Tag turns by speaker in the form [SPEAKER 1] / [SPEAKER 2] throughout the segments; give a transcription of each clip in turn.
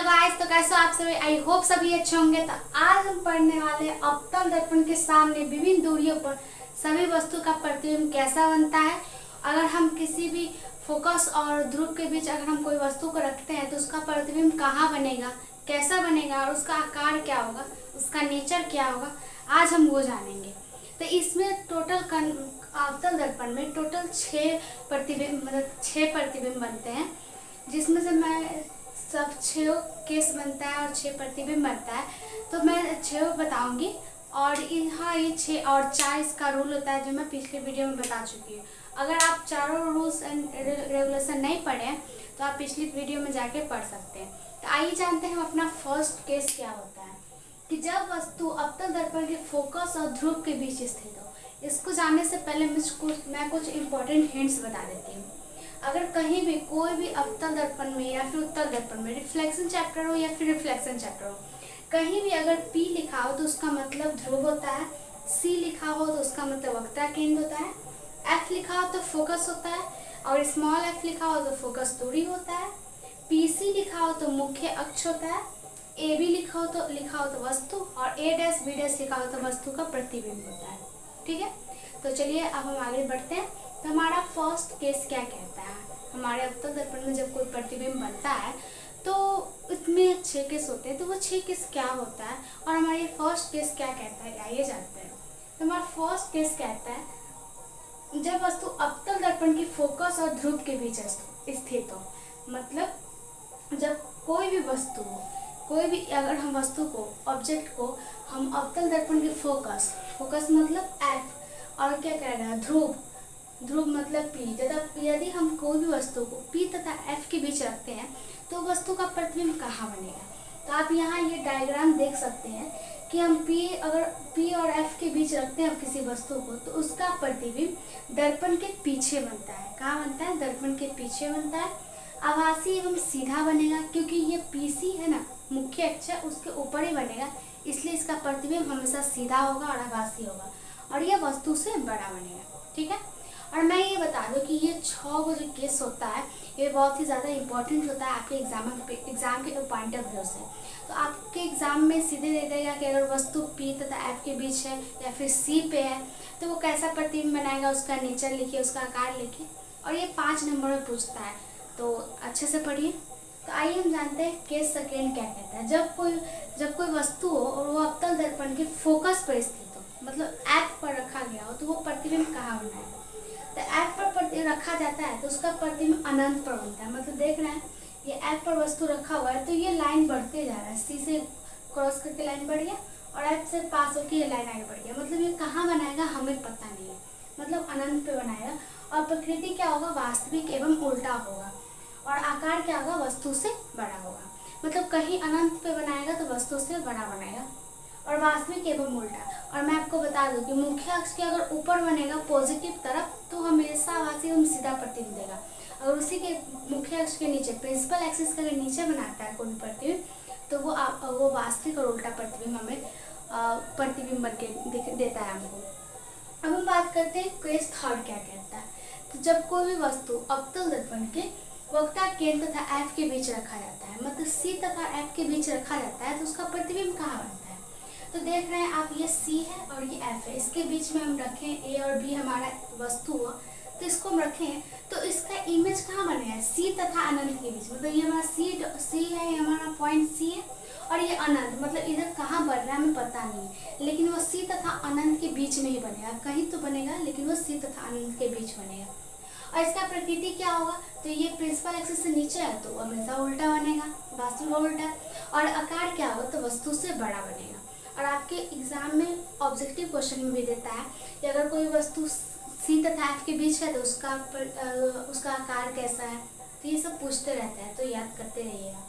[SPEAKER 1] Hello guys, तो कैसे हो आप सभी। आई होप सभी अच्छे होंगे। तो आज हम पढ़ने वाले हैं अवतल दर्पण के सामने विभिन्न दूरियों पर सभी वस्तु का प्रतिबिंब कैसा बनता है। अगर हम किसी भी फोकस और ध्रुव के बीच अगर हम कोई वस्तु को रखते हैं तो उसका प्रतिबिंब कहाँ बनेगा, कैसा बनेगा और उसका आकार क्या होगा, उसका नेचर क्या होगा, आज हम वो जानेंगे। तो इसमें टोटल अवतल दर्पण में टोटल 6 प्रतिबिंब मतलब 6 प्रतिबिंब बनते हैं, जिसमें से मैं सब 6 केस बनता है और 6 प्रतिबिंब बनता है। तो मैं 6 बताऊंगी और हाँ ये 6 और 4 इसका रूल होता है जो मैं पिछले वीडियो में बता चुकी हूँ। अगर आप चारों रूल्स एंड रेगुलेशन नहीं पढ़े हैं तो आप पिछली वीडियो में जाके पढ़ सकते हैं। तो आइए जानते हैं हम अपना फर्स्ट केस क्या होता है कि जब वस्तु अवतल दर्पण के फोकस और ध्रुव के बीच स्थित हो। इसको जानने से पहले मैं कुछ इंपॉर्टेंट हिंट्स बता देती हूँ। अगर कहीं भी कोई भी अवतल दर्पण में या फिर उत्तल दर्पण में रिफ्लेक्शन चैप्टर हो या फिर रिफ्लेक्शन चैप्टर हो, कहीं भी अगर P लिखा हो तो उसका मतलब ध्रुव होता है, C लिखा हो तो उसका मतलब वक्रता केंद्र होता है, F लिखा हो तो फोकस होता है और स्मॉल f लिखा हो तो फोकस दूरी होता है, PC लिखा हो तो मुख्य अक्ष होता है, AB लिखा हो तो वस्तु और A' B' लिखा हो तो वस्तु का प्रतिबिंब होता है। ठीक है, तो चलिए अब हम आगे बढ़ते हैं। तो हमारा फर्स्ट केस क्या कहता है, हमारे अवतल दर्पण में जब कोई प्रतिबिंब बनता है तो इसमें 6 केस होते हैं। तो वो 6 केस क्या होता है और हमारे फर्स्ट केस क्या कहता है, आइए जानते हैं। तो हमारा फर्स्ट केस कहता है जब वस्तु अवतल दर्पण की फोकस और ध्रुव के बीच स्थित हो। मतलब जब कोई भी वस्तु हो, कोई भी अगर हम वस्तु को, ऑब्जेक्ट को हम अवतल दर्पण के फोकस मतलब F और क्या कह रहा है ध्रुव मतलब P, यदि हम कोई भी वस्तु को P तथा F के बीच रखते हैं तो वस्तु का प्रतिबिंब कहाँ बनेगा। तो आप यहाँ ये डायग्राम देख सकते हैं कि हम अगर P और F के बीच रखते हैं किसी वस्तु को तो उसका प्रतिबिंब दर्पण के पीछे बनता है। कहाँ बनता है, दर्पण के पीछे बनता है। आभासी एवं सीधा बनेगा क्योंकि ये PC है ना, मुख्य अक्ष उसके ऊपर ही बनेगा, इसलिए इसका प्रतिबिंब हमेशा सीधा होगा और आभासी होगा और यह वस्तु से बड़ा बनेगा। ठीक है, और मैं ये बता दूं कि ये 6 जो केस होता है ये बहुत ही ज़्यादा इंपॉर्टेंट होता है आपके एग्जाम के पॉइंट ऑफ व्यू से। तो आपके एग्जाम में सीधे दे देगा कि अगर वस्तु P तथा F के बीच है या फिर C पे है तो वो कैसा प्रतिबिंब बनाएगा, उसका नेचर लिखिए, उसका आकार लिखिए, और ये 5 नंबर में पूछता है, तो अच्छे से पढ़िए। तो आइए हम जानते हैं केस सेकेंड क्या कहता है। जब कोई वस्तु हो और वो अवतल दर्पण के फोकस पर स्थित हो, मतलब F पर रखा गया हो, तो वो प्रतिबिंब कहाँ बनाएगा। तो F पर प्रतिबिंब रखा जाता है तो उसका प्रतिबिंब अनंत पर बनता है। मतलब देख रहे हैं ये F पर वस्तु रखा हुआ है तो ये लाइन बढ़ते जा रहा है, C से क्रॉस करके लाइन बढ़ गया और F से पास होकर ये लाइन आगे बढ़ गया। मतलब ये कहाँ बनाएगा हमें पता नहीं है, मतलब अनंत पे बनाएगा। और प्रकृति क्या होगा, वास्तविक एवं उल्टा होगा, और आकार क्या होगा, वस्तु से बड़ा होगा। मतलब कहीं अनंत पे बनाएगा तो वस्तु से बड़ा बनाएगा और वास्तविक एवं उल्टा। और मैं आपको बता दूं कि मुख्य अक्ष के अगर ऊपर बनेगा पॉजिटिव तरफ तो हमेशा आभासी एवं सीधा प्रतिबिंब देगा। अगर उसी के मुख्य अक्ष के नीचे प्रिंसिपल एक्सिस के नीचे बनाता है कोई प्रतिबिंब तो वो वास्तविक और उल्टा प्रतिबिंब हमें प्रतिबिंब बन के देता है हमको। अब हम बात करते हैं केस थर्ड क्या कहता है। तो जब कोई भी वस्तु अवतल दर्पण के वक्रता केंद्र तथा F के बीच रखा जाता है, मतलब C तथा F के बीच रखा जाता है तो उसका प्रतिबिंब कहाँ बनता है। तो देख रहे हैं आप ये C है और ये F है, इसके बीच में हम रखें A और B हमारा वस्तु हो तो इसको हम रखें तो इसका इमेज कहाँ बनेगा, C तथा अनंत के बीच। मतलब ये हमारा C है, ये हमारा पॉइंट C है और ये अनंत, मतलब इधर कहाँ बन रहा है हमें पता नहीं है, लेकिन वो C तथा अनंत के बीच में ही बनेगा, कहीं तो बनेगा लेकिन वो C तथा अनंत के बीच बनेगा। और इसका प्रकृति क्या होगा, तो ये प्रिंसिपल एक्सिस से नीचे है तो हमेशा उल्टा बनेगा, वास्तविक उल्टा। और आकार क्या होगा, तो वस्तु से बड़ा बनेगा। और आपके एग्जाम में ऑब्जेक्टिव क्वेश्चन में भी देता है कि अगर कोई वस्तु C तथा F के बीच है तो उसका आकार कैसा है, तो ये सब पूछते रहते हैं, तो याद करते रहिएगा।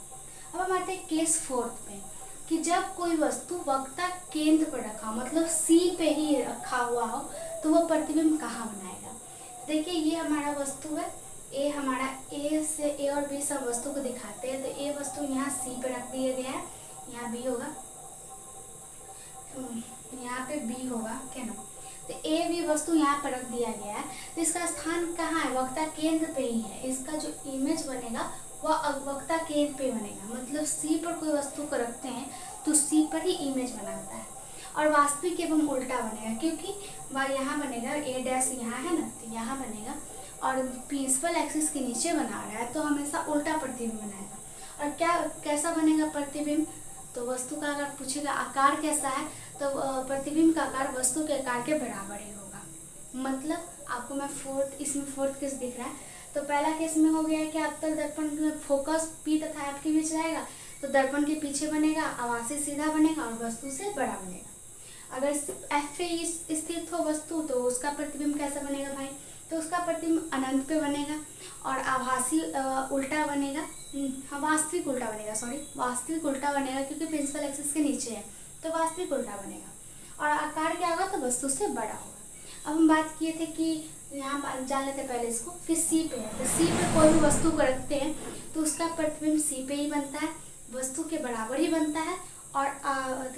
[SPEAKER 1] अब हम आते हैं केस फोर्थ में कि जब कोई वस्तु वक्रता केंद्र पर रखा हो, मतलब C पे ही रखा हुआ हो तो वो प्रतिबिंब कहाँ बनाएगा। देखिए ये हमारा वस्तु है, A हमारा A और B सब वस्तु को दिखाते हैं। तो A वस्तु यहाँ C पे रख दिया गया है, यहाँ B होगा, यहाँ पे B होगा, क्या ना। तो A B वस्तु यहाँ पर रख दिया गया है तो इसका स्थान कहाँ है, वक्रता केंद्र पे ही है। इसका जो इमेज बनेगा वह वक्ता केंद्र पे बनेगा। मतलब सी पर कोई वस्तु को रखते हैं तो सी पर ही इमेज बनाता है। और वास्तविक एवं उल्टा बनेगा, क्योंकि वह यहाँ बनेगा, ए डैश यहाँ है ना, तो यहाँ बनेगा और प्रिंसिपल एक्सिस के नीचे बना रहा है तो हमेशा उल्टा प्रतिबिंब बनाएगा। और क्या कैसा बनेगा प्रतिबिंब, तो वस्तु का अगर पूछेगा आकार कैसा है तो प्रतिबिंब का आकार वस्तु के आकार के बराबर ही होगा। मतलब आपको मैं इसमें फोर्थ केस दिख रहा है। तो पहला केस में हो गया है कि अवतल दर्पण में फोकस पी तथा एफ के बीच रहेगा तो दर्पण के पीछे बनेगा, आभासी सीधा बनेगा और वस्तु से बड़ा बनेगा। अगर एफ पे स्थित हो वस्तु तो उसका प्रतिबिंब कैसा बनेगा भाई, तो उसका प्रतिबिंब अनंत पे बनेगा और आभासी उल्टा बनेगा, वास्तविक उल्टा बनेगा, वास्तविक उल्टा बनेगा क्योंकि प्रिंसिपल एक्सिस के नीचे है तो वास्तविक उल्टा बनेगा। और आकार क्या होगा, तो वस्तु से बड़ा होगा। अब हम बात किए थे कि यहाँ जान लेते पहले इसको, फिर सी पे है तो सी पे कोई भी वस्तु को रखते हैं तो उसका प्रतिबिंब सी पे ही बनता है, वस्तु के बराबर ही बनता है और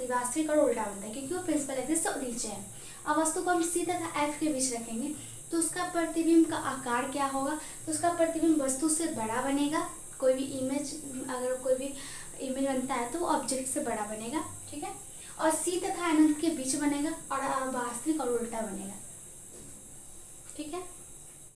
[SPEAKER 1] वास्तविक और उल्टा बनता है क्योंकि वो प्रिंसिपल एक्सिस से नीचे है। अब वस्तु को हम सी तथा एफ के बीच रखेंगे तो उसका प्रतिबिंब का आकार क्या होगा, तो उसका प्रतिबिंब वस्तु से बड़ा बनेगा। कोई भी इमेज अगर कोई भी इमेज बनता है तो वो ऑब्जेक्ट से बड़ा बनेगा, ठीक है। और सी तथा अनंत के बीच बनेगा और वास्तविक और उल्टा बनेगा, ठीक है।